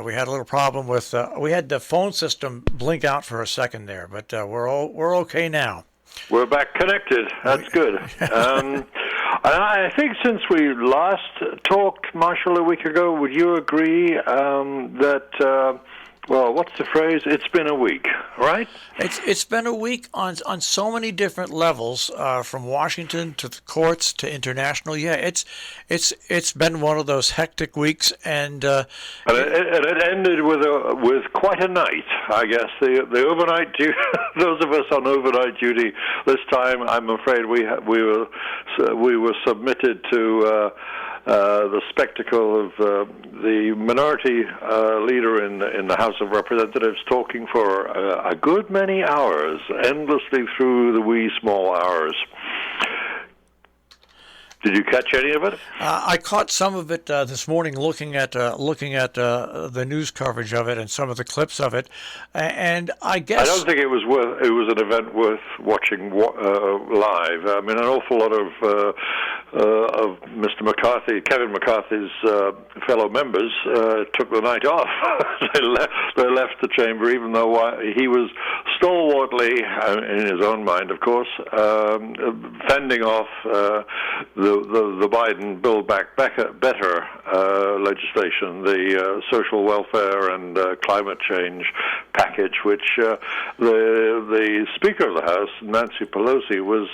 We had a little problem with we had the phone system blink out for a second there, but we're okay now. We're back connected. That's good. I think since we last talked, Marshall, a week ago, would you agree that? Well, what's the phrase? It's been a week, right? It's been a week on so many different levels, from Washington to the courts to international. Yeah, it's been one of those hectic weeks, and it ended with quite a night. I guess the overnight duty. Those of us on overnight duty this time, I'm afraid we were submitted to. The spectacle of the minority leader in the House of Representatives talking for a good many hours, endlessly through the wee small hours. Did you catch any of it? I caught some of it this morning, looking at the news coverage of it and some of the clips of it, and I guess I don't think it was an event worth watching live. I mean, an awful lot of Mr. McCarthy, Kevin McCarthy's fellow members took the night off. They left the chamber, even though he was stalwartly, in his own mind, of course, fending off the Biden Build Back Better legislation, the social welfare and climate change package, which the Speaker of the House, Nancy Pelosi, was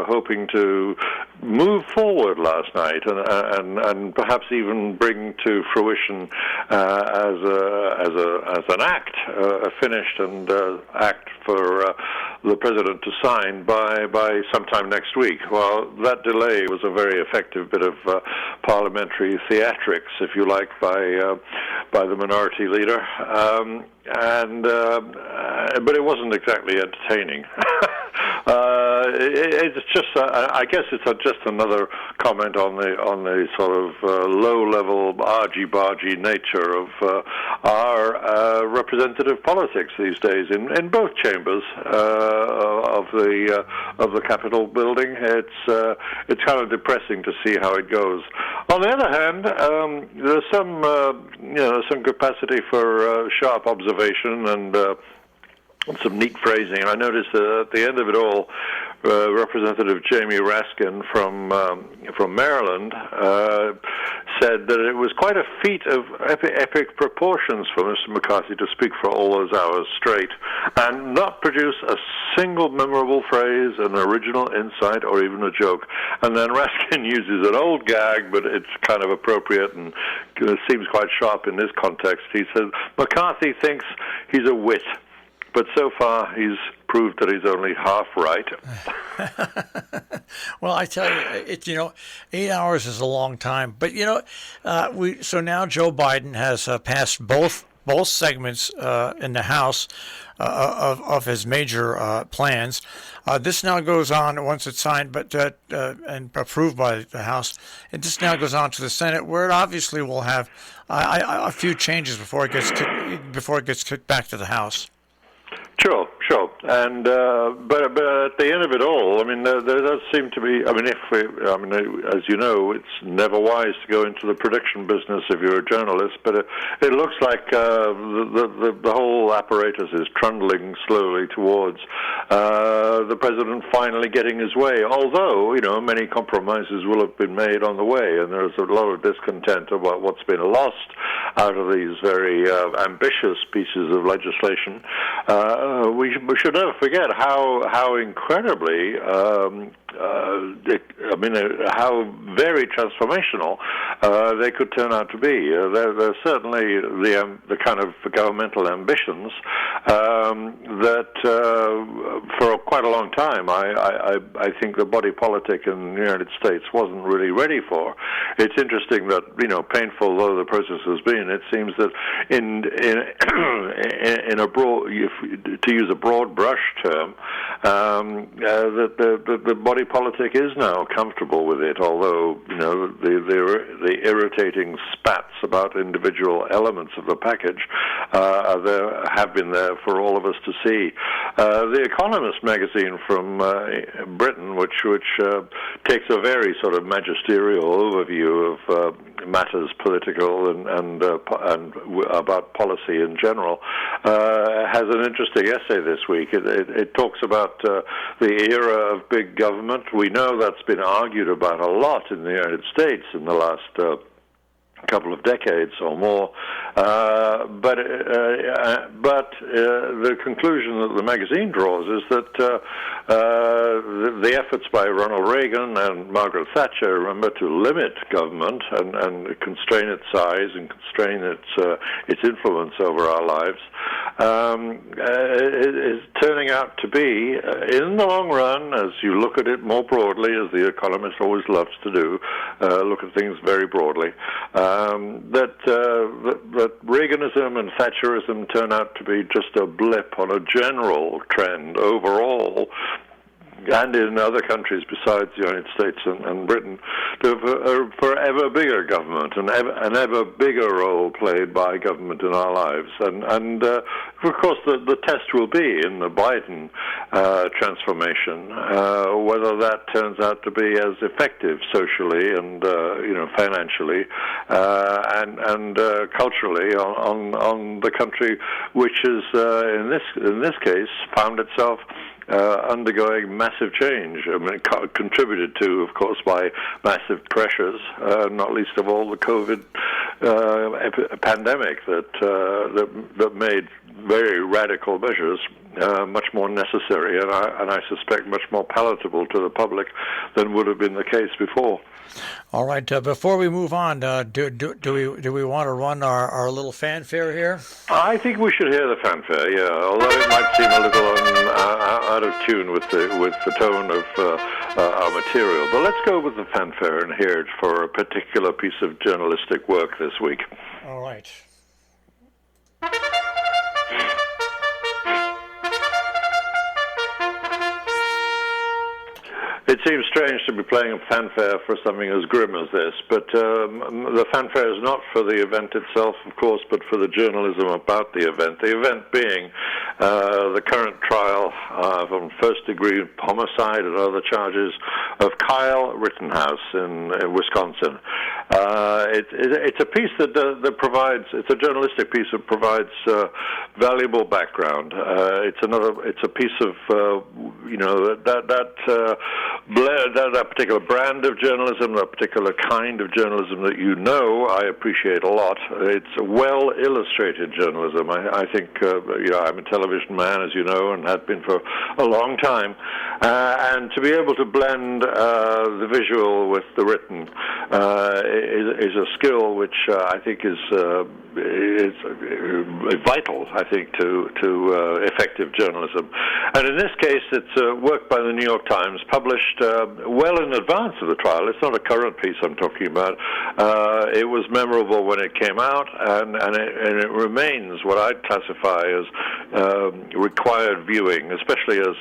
hoping to move forward last night and perhaps even bring to fruition as an act, a finished and act for the president to sign by sometime next week. Well, that delay was a very effective bit of parliamentary theatrics, if you like, by the minority leader, but it wasn't exactly entertaining. It's just, I guess, it's just another comment on the sort of low-level, argy-bargy nature of our representative politics these days in both chambers of the Capitol building. It's kind of depressing to see how it goes. On the other hand, there's some capacity for sharp observation and some neat phrasing. I noticed that at the end of it all, Representative Jamie Raskin from Maryland said that it was quite a feat of epic proportions for Mr. McCarthy to speak for all those hours straight and not produce a single memorable phrase, an original insight, or even a joke. And then Raskin uses an old gag, but it's kind of appropriate and seems quite sharp in this context. He said, McCarthy thinks he's a wit, but so far he's proved that he's only half right. Well, I tell you, 8 hours is a long time. But so now Joe Biden has passed both segments in the House of his major plans. This now goes on once it's signed, and approved by the House. And this now goes on to the Senate, where it obviously will have a few changes before it gets kicked back to the House. Sure. And but at the end of it all, I mean, there does seem to be. I mean, as you know, it's never wise to go into the prediction business if you're a journalist. But it looks like the whole apparatus is trundling slowly towards the president finally getting his way. Although many compromises will have been made on the way, and there's a lot of discontent about what's been lost out of these very ambitious pieces of legislation. We should never forget how incredibly, how very transformational they could turn out to be. There's certainly the kind of governmental ambitions that for quite a long time I think the body politic in the United States wasn't really ready for. It's interesting that painful though the process has been, it seems that in a broad, to use a broad broad brush term, that the body politic is now comfortable with it, although, the irritating spats about individual elements of the package have been there for all of us to see. The Economist magazine from Britain, which takes a very sort of magisterial overview of matters political and about policy in general, has an interesting essay this week. It talks about the era of big government. We know that's been argued about a lot in the United States in the last couple of decades or more, but the conclusion that the magazine draws is that the efforts by Ronald Reagan and Margaret Thatcher, remember, to limit government and constrain its size and constrain its influence over our lives, is turning out to be, in the long run, as you look at it more broadly, as the Economist always loves to do, look at things very broadly, that Reaganism and Thatcherism turn out to be just a blip on a general trend overall, and in other countries besides the United States and Britain, for ever bigger government and an ever bigger role played by government in our lives. And of course, the test will be in the Biden transformation, whether that turns out to be as effective socially and financially and culturally on the country, which is in this case found itself undergoing massive change. I mean, contributed to, of course, by massive pressures, not least of all the COVID pandemic that made very radical measures much more necessary, and I suspect much more palatable to the public than would have been the case before. All right. Before we move on, do we want to run our little fanfare here? I think we should hear the fanfare. Yeah, although it might seem a little out of tune with the tone of our material, but let's go with the fanfare and hear it for a particular piece of journalistic work this week. All right. It seems strange to be playing a fanfare for something as grim as this, but the fanfare is not for the event itself, of course, but for the journalism about the event. The event being the current trial on first-degree homicide and other charges of Kyle Rittenhouse in Wisconsin. It's a piece that provides. It's a journalistic piece that provides valuable background. It's a piece of that particular brand of journalism, that particular kind of journalism that I appreciate a lot. It's well illustrated journalism. I think I'm a television man, as you know, and have been for a long time, and to be able to blend the visual with the written is a skill which I think is vital, I think, to effective journalism. And in this case, it's work by the New York Times, published well in advance of the trial. It's not a current piece I'm talking about. It was memorable when it came out, and it remains what I'd classify as required viewing, especially as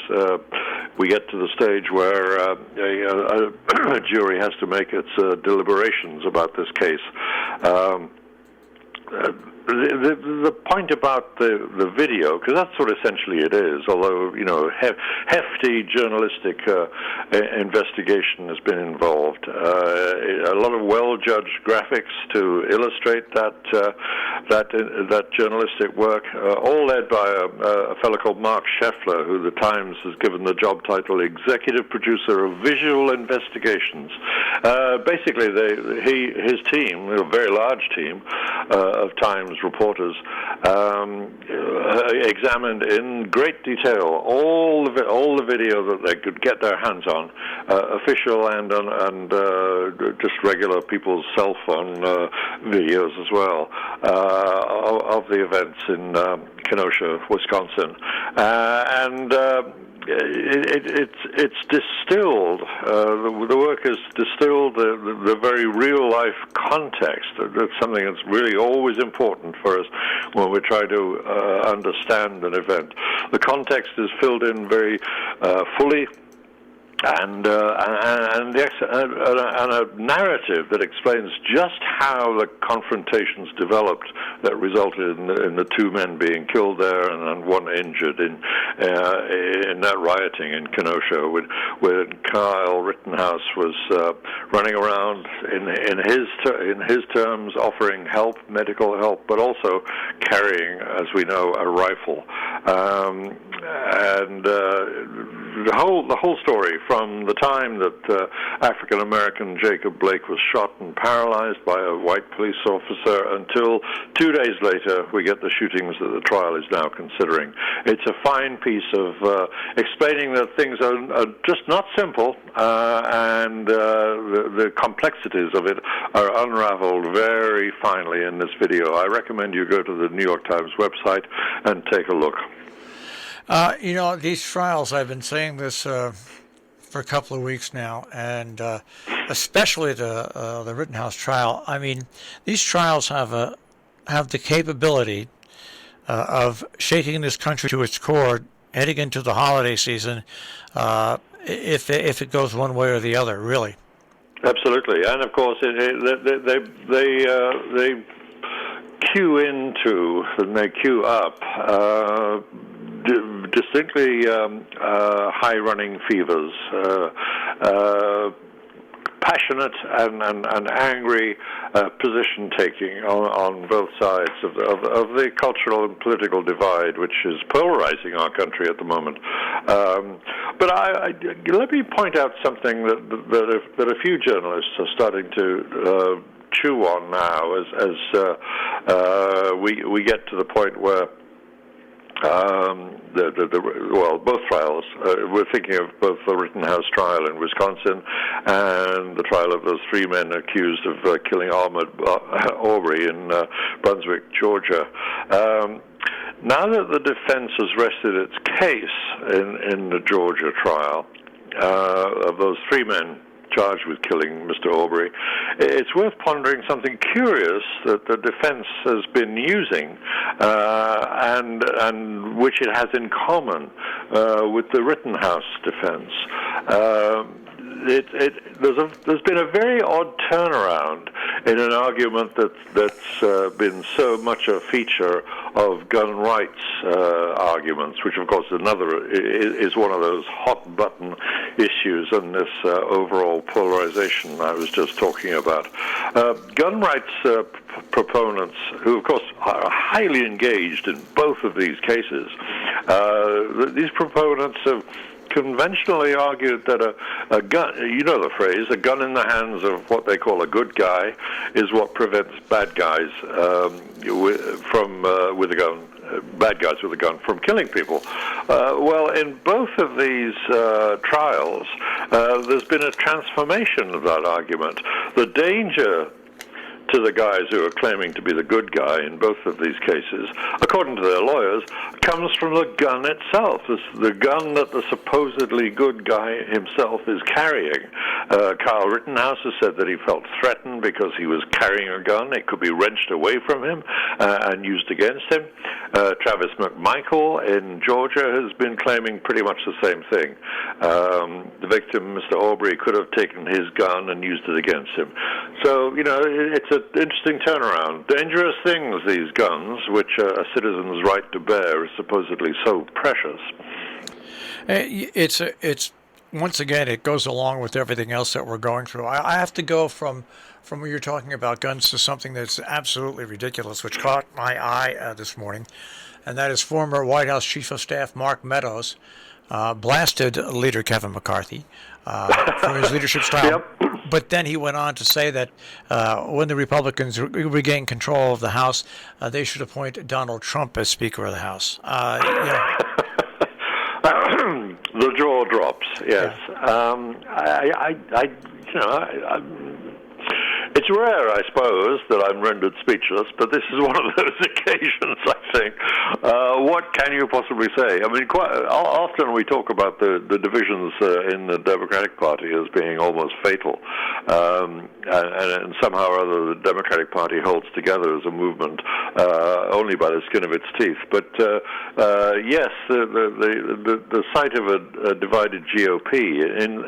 we get to the stage where a jury has to make its deliberations about this case. The point about the video, because that's what essentially it is, although, hefty journalistic investigation has been involved. A lot of well-judged graphics to illustrate that journalistic work, all led by a fellow called Mark Scheffler, who the Times has given the job title Executive Producer of Visual Investigations. Basically, his team, a very large team of Times reporters, examined in great detail all the video that they could get their hands on, official and just regular people's cell phone videos as well, of the events in Kenosha, Wisconsin, and it's distilled. The work has distilled the very real life context. That's something that's really always important for us when we try to understand an event. The context is filled in very fully, and a narrative that explains just how the confrontations developed that resulted in the two men being killed there and one injured in that rioting in Kenosha, when Kyle Rittenhouse was running around in his terms offering help, medical help, but also carrying, as we know, a rifle. The whole story, from the time that African-American Jacob Blake was shot and paralyzed by a white police officer until 2 days later we get the shootings that the trial is now considering. It's a fine piece of explaining that things are just not simple, and the complexities of it are unraveled very finely in this video. I recommend you go to the New York Times website and take a look. These trials, I've been saying this for a couple of weeks now, and especially the Rittenhouse trial. I mean, these trials have the capability of shaking this country to its core, heading into the holiday season, if it goes one way or the other, really. Absolutely, and of course, they queue into and they queue up distinctly high-running fevers, passionate and angry position-taking on both sides of the cultural and political divide, which is polarizing our country at the moment. But let me point out something that a few journalists are starting to chew on now as we get to the point where both trials. We're thinking of both the Rittenhouse trial in Wisconsin and the trial of those three men accused of killing Ahmaud Arbery in Brunswick, Georgia. Now that the defense has rested its case in the Georgia trial of those three men charged with killing Mr. Arbery, it's worth pondering something curious that the defense has been using, and which it has in common with the Rittenhouse defense. There's been a very odd turnaround in an argument that's been so much a feature of gun rights arguments, which of course is one of those hot button issues in this overall polarization I was just talking about. Gun rights proponents, who of course are highly engaged in both of these cases, these proponents have conventionally argued that a gun, you know the phrase, a gun in the hands of what they call a good guy is what prevents bad guys with a gun. Bad guys with a gun from killing people. Well, in both of these trials, there's been a transformation of that argument. The danger to the guys who are claiming to be the good guy in both of these cases, according to their lawyers, comes from the gun itself, the gun that the supposedly good guy himself is carrying. Kyle Rittenhouse has said that he felt threatened because he was carrying a gun. It could be wrenched away from him and used against him. Travis McMichael in Georgia has been claiming pretty much the same thing. The victim, Mr. Arbery, could have taken his gun and used it against him. So, it's an interesting turnaround. Dangerous things, these guns, which a citizen's right to bear is supposedly so precious. It's once again, it goes along with everything else that we're going through. I have to go from when you're talking about guns to something that's absolutely ridiculous, which caught my eye this morning, and that is former White House Chief of Staff Mark Meadows blasted leader Kevin McCarthy for his leadership style. Yep. But then he went on to say that when the Republicans regain control of the House, they should appoint Donald Trump as Speaker of the House. The jaw drops. Yes. Yeah. It's rare, I suppose, that I'm rendered speechless, but this is one of those occasions, I think. what can you possibly say? I mean, quite often we talk about the divisions in the Democratic Party as being almost fatal, and somehow or other the Democratic Party holds together as a movement only by the skin of its teeth. But yes, the sight of a divided GOP in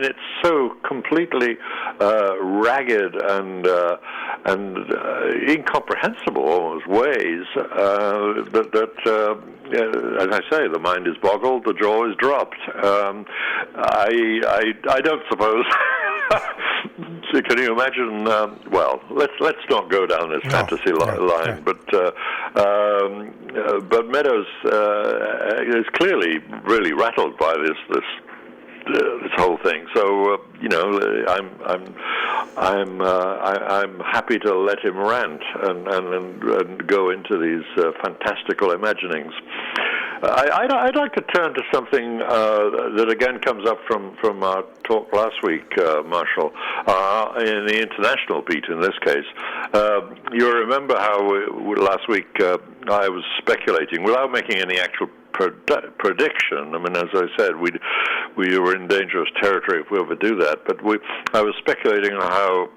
its so completely ragged and incomprehensible almost ways that as I say, the mind is boggled, the jaw is dropped. I don't suppose. Can you imagine? Well, let's not go down this fantasy line. But Meadows is clearly really rattled by this whole thing. So I'm happy to let him rant and go into these fantastical imaginings. I'd like to turn to something that again comes up from our talk last week, Marshall, in the international beat in this case. You remember how last week I was speculating, without making any actual prediction. I mean, as I said, we were in dangerous territory if we ever do that. But I was speculating on how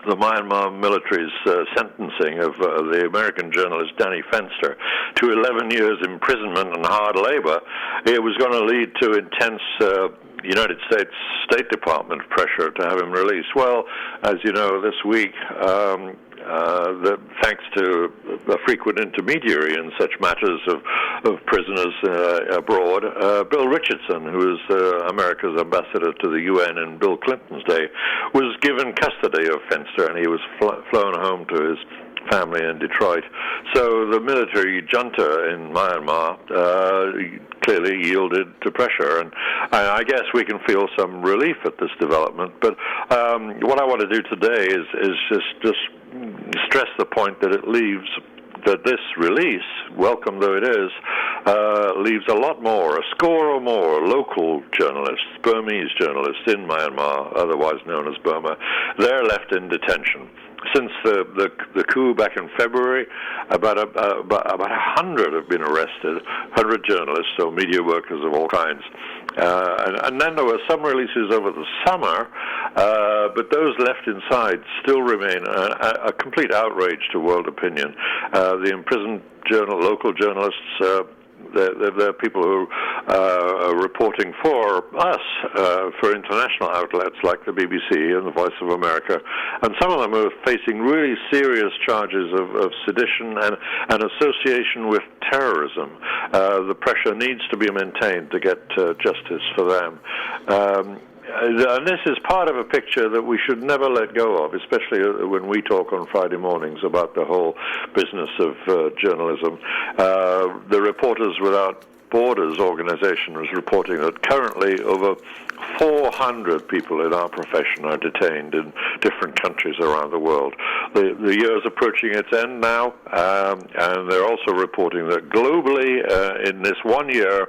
the Myanmar military's sentencing of the American journalist Danny Fenster to 11 years imprisonment and hard labor, it was going to lead to intense United States State Department pressure to have him released. Well, as you know, this week, thanks to a frequent intermediary in such matters of prisoners abroad, Bill Richardson, who is America's ambassador to the UN in Bill Clinton's day, was given custody of Fenster, and he was flown home to his family in Detroit. So the military junta in Myanmar clearly yielded to pressure, and I guess we can feel some relief at this development. But what I want to do today is just stress the point that it leaves that this release, welcome though it is, leaves a lot more, a score or more local journalists, Burmese journalists in Myanmar, otherwise known as Burma. They're left in detention. Since the coup back in February, about 100 have been arrested, 100 journalists, so media workers of all kinds. And then there were some releases over the summer, but those left inside still remain a complete outrage to world opinion. The imprisoned local journalists, they're people who are reporting for us, for international outlets like the BBC and the Voice of America, and some of them are facing really serious charges of sedition and association with terrorism. The pressure needs to be maintained to get justice for them. And this is part of a picture that we should never let go of, especially when we talk on Friday mornings about the whole business of journalism. The Reporters Without Borders organization was reporting that currently over 400 people in our profession are detained in different countries around the world. The year is approaching its end now, and they're also reporting that globally, in this 1 year,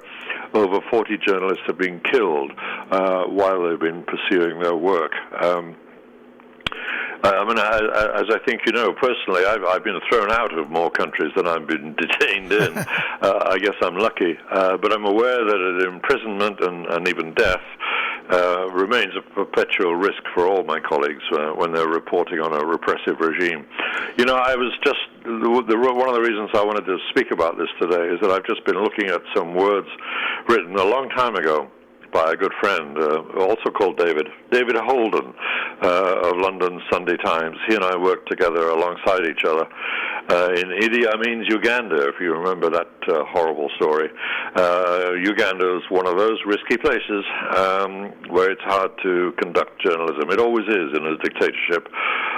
over 40 journalists have been killed while they've been pursuing their work. I mean, as I think you know, personally, I've been thrown out of more countries than I've been detained in. I guess I'm lucky. But I'm aware that imprisonment and even death remains a perpetual risk for all my colleagues when they're reporting on a repressive regime. You know, I was just, one of the reasons I wanted to speak about this today is that I've just been looking at some words written a long time ago by a good friend, also called David Holden of London's Sunday Times. He and I worked together alongside each other in Idi Amin's Uganda, if you remember that horrible story. Uganda is one of those risky places where it's hard to conduct journalism. It always is in a dictatorship.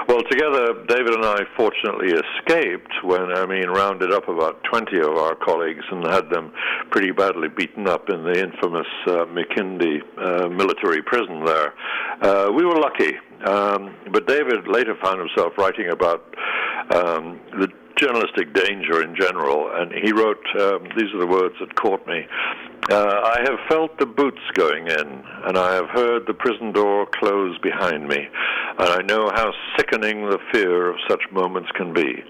Well, together, David and I fortunately escaped when Amin rounded up about 20 of our colleagues and had them pretty badly beaten up in the infamous Makindi military prison there. We were lucky, but David later found himself writing about the journalistic danger in general, and he wrote, these are the words that caught me, I have felt the boots going in, and I have heard the prison door close behind me, and I know how sickening the fear of such moments can be.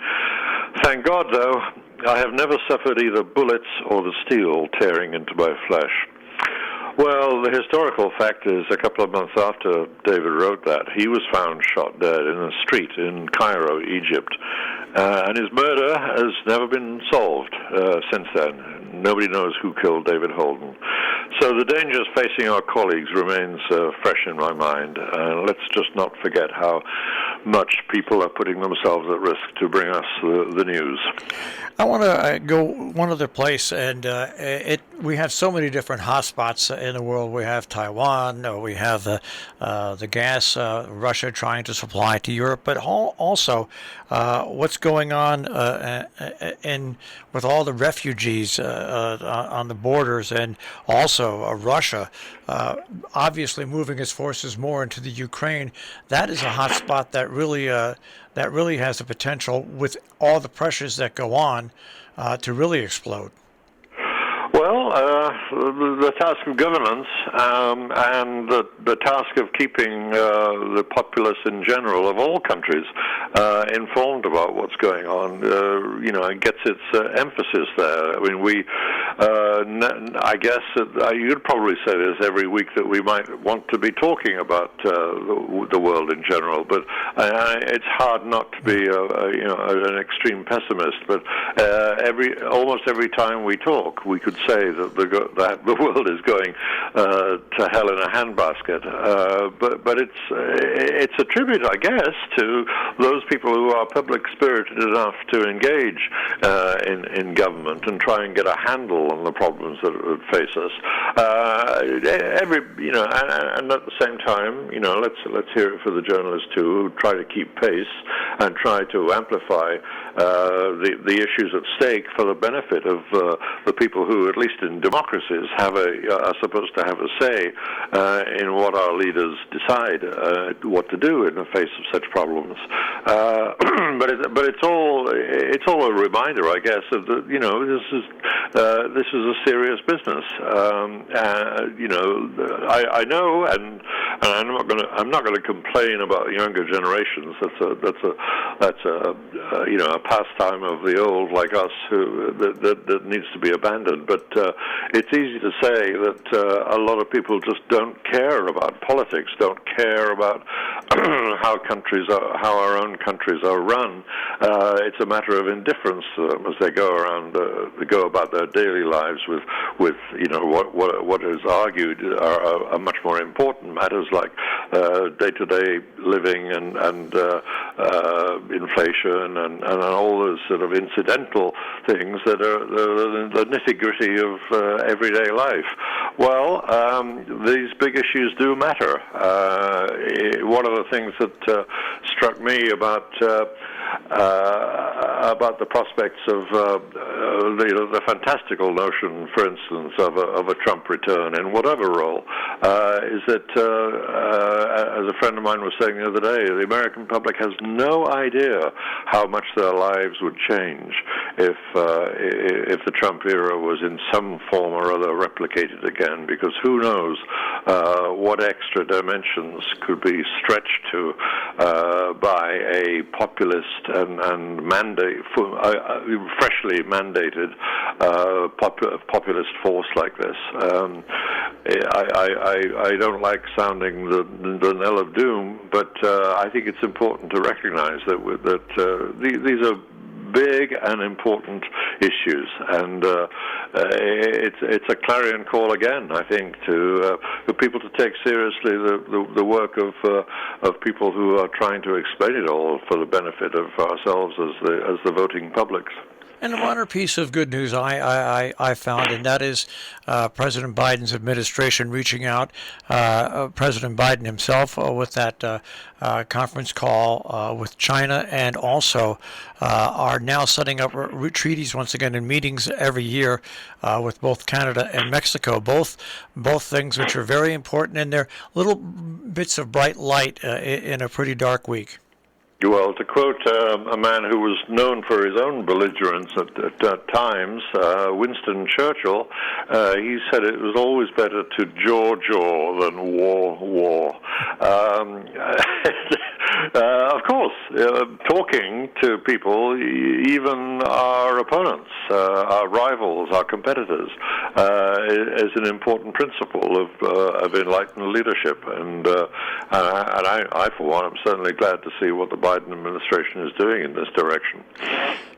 Thank God, though, I have never suffered either bullets or the steel tearing into my flesh. Well, the historical fact is a couple of months after David wrote that, he was found shot dead in a street in Cairo, Egypt. And his murder has never been solved since then. Nobody knows who killed David Holden. So the dangers facing our colleagues remains fresh in my mind. Let's just not forget how much people are putting themselves at risk to bring us the news. I want to go one other place, and we have so many different hotspots in the world. We have Taiwan, we have the gas, Russia trying to supply to Europe, but also what's going on with all the refugees on the borders, and also Russia obviously moving its forces more into the Ukraine. That is a hotspot that really has the potential, with all the pressures that go on, to really explode. Well, the task of governance and the task of keeping the populace in general of all countries informed about what's going on, it gets its emphasis there. I mean, I guess you'd probably say this every week, that we might want to be talking about the world in general, but it's hard not to be an extreme pessimist. But almost every time we talk, we could say that the world is going to hell in a handbasket. But it's a tribute, I guess, to those people who are public-spirited enough to engage in government and try and get a handle on the problems that would face us. And at the same time, let's hear it for the journalists too, who try to keep pace and try to amplify the issues at stake for the benefit of the people who, at least in democracies, are supposed to have a say in what our leaders decide what to do in the face of such problems. But it's all a reminder, I guess, of this is a serious business. I know, and I'm not going to complain about younger generations. That's a pastime of the old like us that needs to be abandoned. But it's easy to say that a lot of people just don't care about politics, don't care about how our own countries are run. It's a matter of indifference to them as they go about their daily lives with what is argued are much more important matters like day-to-day living and inflation and all those sort of incidental things that are the nitty-gritty of everyday life. Well, these big issues do matter. One of the things that struck me about the prospects of the fantastical notion, for instance, of a Trump return in whatever role, is that, as a friend of mine was saying the other day, the American public has no idea how much their lives would change if the Trump era was in some form or other replicated again, because who knows what extra dimensions could be stretched to by a populist and freshly mandated populist force like this. I don't like sounding the knell of doom, but I think it's important to recognize that these are big and important issues, and it's a clarion call again, I think, for people to take seriously the work of people who are trying to explain it all for the benefit of ourselves as the voting publics. And one other piece of good news I found, and that is President Biden's administration reaching out, President Biden himself with that conference call with China, and also are now setting up treaties once again in meetings every year with both Canada and Mexico, both things which are very important, and they're little bits of bright light in a pretty dark week. Well, to quote a man who was known for his own belligerence at times, Winston Churchill, he said it was always better to jaw than war. Of course, course, talking to people, even our opponents, our rivals, our competitors, is an important principle of enlightened leadership. And I, for one, am certainly glad to see what the Biden administration is doing in this direction.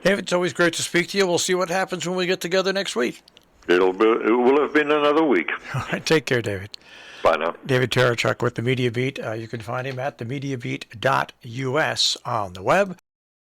David, it's always great to speak to you. We'll see what happens when we get together next week. It will have been another week. All right, take care, David. Bye now. David Tereshchuk with the Media Beat. You can find him at themediabeat.us on the web.